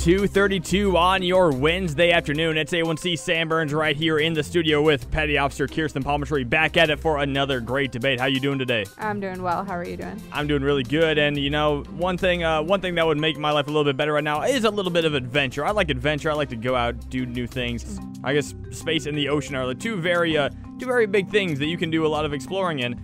2:32 on your Wednesday afternoon. It's A1C Sam Burns right here in the studio with Petty Officer Kirsten Palmistry, back at it for another great debate. How you doing today? I'm doing well. How are you doing? I'm doing really good. And you know, one thing that would make my life a little bit better right now is a little bit of adventure. I like adventure. I like to go out, do new things. I guess space and the ocean are the two very big things that you can do a lot of exploring in.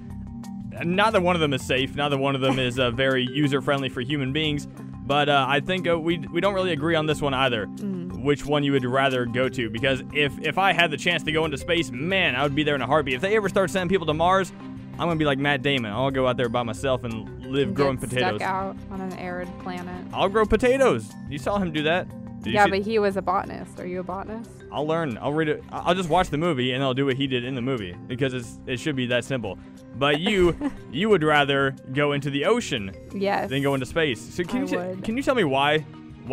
Neither one of them is safe. Neither one of them is very user-friendly for human beings. But I think we don't really agree on this one either, which one you would rather go to. Because if I had the chance to go into space, man, I would be there in a heartbeat. If they ever start sending people to Mars, I'm going to be like Matt Damon. I'll go out there by myself and live growing potatoes. Stuck out on an arid planet. I'll grow potatoes. You saw him do that. Yeah, but he was a botanist. Are you a botanist? I'll learn. I'll read it. I'll just watch the movie and I'll do what he did in the movie because it should be that simple. But you would rather go into the ocean than go into space. So can you tell me why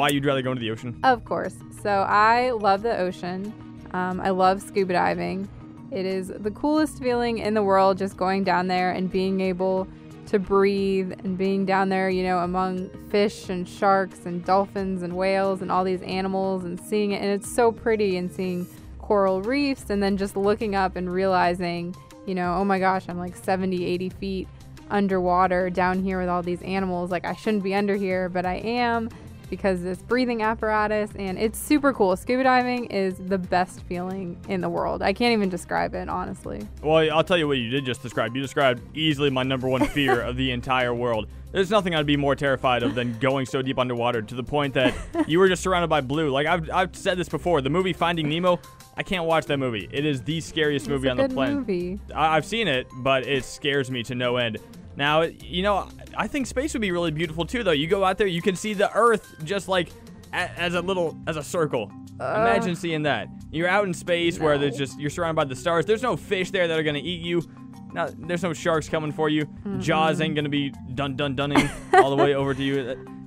you'd rather go into the ocean? Of course. So I love the ocean. I love scuba diving. It is the coolest feeling in the world, just going down there and being able to breathe and being down there, you know, among fish and sharks and dolphins and whales and all these animals and seeing it. And it's so pretty, and seeing coral reefs and then just looking up and realizing, you know, oh my gosh, I'm like 70, 80 feet underwater down here with all these animals. Like, I shouldn't be under here, but I am, because this breathing apparatus, and it's super cool. Scuba diving is the best feeling in the world. I can't even describe it, honestly. Well, I'll tell you what you did just describe. You described easily my number one fear of the entire world. There's nothing I'd be more terrified of than going so deep underwater, to the point that you were just surrounded by blue. Like, I've said this before. The movie Finding Nemo, I can't watch that movie. It is the scariest movie on the planet. Movie. I've seen it, but it scares me to no end. Now, you know, I think space would be really beautiful too, though. You go out there, you can see the Earth just like as a circle. Imagine seeing that. You're out in space where you're surrounded by the stars. There's no fish there that are gonna eat you. No, there's no sharks coming for you. Jaws ain't gonna be dunning all the way over to you.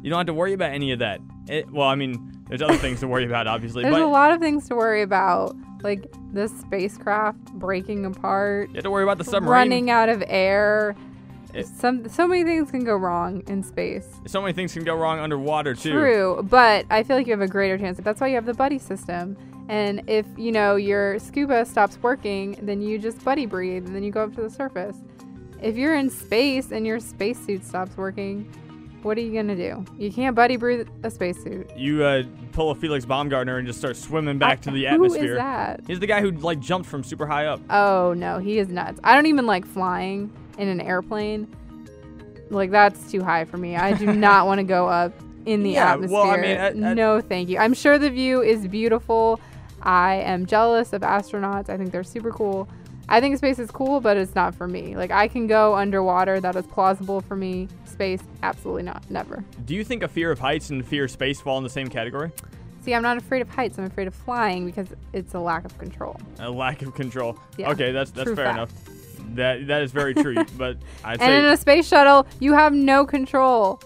You don't have to worry about any of that. Well, I mean, there's other things to worry about, obviously. There's a lot of things to worry about, like the spacecraft breaking apart. You have to worry about the submarine running out of air. So many things can go wrong in space. So many things can go wrong underwater too. True, but I feel like you have a greater chance. That's why you have the buddy system. And if, you know, your scuba stops working, then you just buddy breathe, and then you go up to the surface. If you're in space and your spacesuit stops working, what are you going to do? You can't buddy breathe a spacesuit. You pull a Felix Baumgartner and just start swimming back to the atmosphere. Who is that? He's the guy who like jumped from super high up. Oh, no, he is nuts. I don't even like flying in an airplane. Like, that's too high for me. I do not want to go up in the atmosphere. Well, I mean, no, thank you. I'm sure the view is beautiful. I am jealous of astronauts. I think they're super cool. I think space is cool, but it's not for me. Like, I can go underwater. That is plausible for me. Space, absolutely not. Never. Do you think a fear of heights and fear of space fall in the same category? See, I'm not afraid of heights. I'm afraid of flying because it's a lack of control. A lack of control. Yeah, okay, that's fair enough. That is very true, but I'd say... And in a space shuttle, you have no control.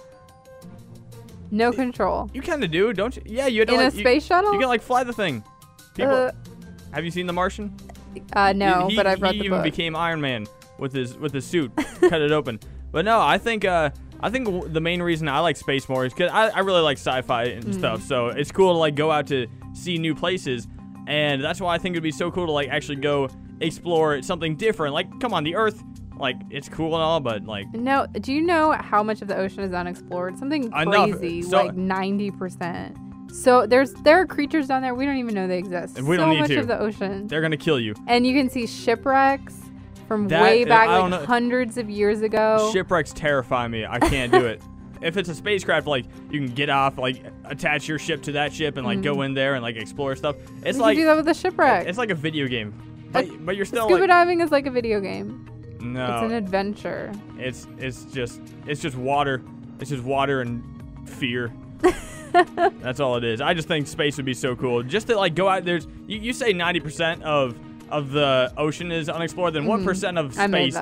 No control. You kind of do, don't you? Yeah, you had to, in a space shuttle? You can like fly the thing. People, have you seen The Martian? No, but I've read the book. He even became Iron Man with his suit, cut it open. But no, I think the main reason I like space more is because I really like sci-fi and stuff. So it's cool to like go out to see new places, and that's why I think it'd be so cool to like actually go explore something different. Like, come on, the Earth, like, it's cool and all, but like... No, do you know how much of the ocean is unexplored? Something crazy, like 90%. So there are creatures down there we don't even know they exist. And we don't need to. So much of the ocean. They're gonna kill you. And you can see shipwrecks from way back, like hundreds of years ago. Shipwrecks terrify me. I can't do it. If it's a spacecraft, like, you can get off, like, attach your ship to that ship and like go in there and like explore stuff. It's you like can do that with a shipwreck. It's like a video game. But you're still scuba diving is like a video game. No, it's an adventure. It's just water. It's just water and fear. That's all it is. I just think space would be so cool. Just to like go out. You say 90% of the ocean is unexplored. Then what percent of space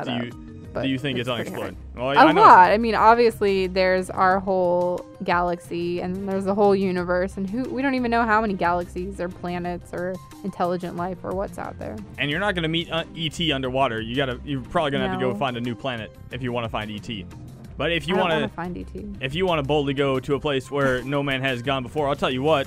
do you think is unexplored? Well, a lot. I mean, obviously, there's our whole galaxy, and there's the whole universe, and we don't even know how many galaxies or planets or intelligent life or what's out there. And you're not gonna meet ET underwater. You're probably gonna have to go find a new planet if you want to find ET. But if you I want don't to find ET. If you want to boldly go to a place where no man has gone before, I'll tell you what.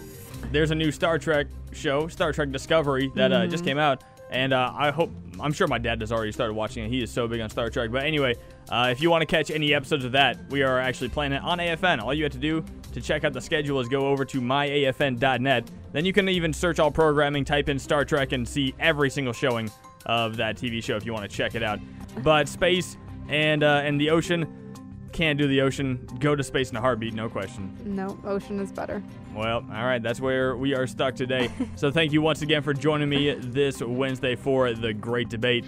There's a new Star Trek show, Star Trek Discovery, that just came out, and I'm sure my dad has already started watching it. He is so big on Star Trek. But anyway, if you want to catch any episodes of that, we are actually playing it on AFN. All you have to do to check out the schedule is go over to myafn.net. Then you can even search all programming, type in Star Trek, and see every single showing of that TV show if you want to check it out. But space and the ocean. Can't do the ocean. Go to space in a heartbeat, no question. No, ocean is better. Well, all right, that's where we are stuck today. So thank you once again for joining me this Wednesday for the great debate.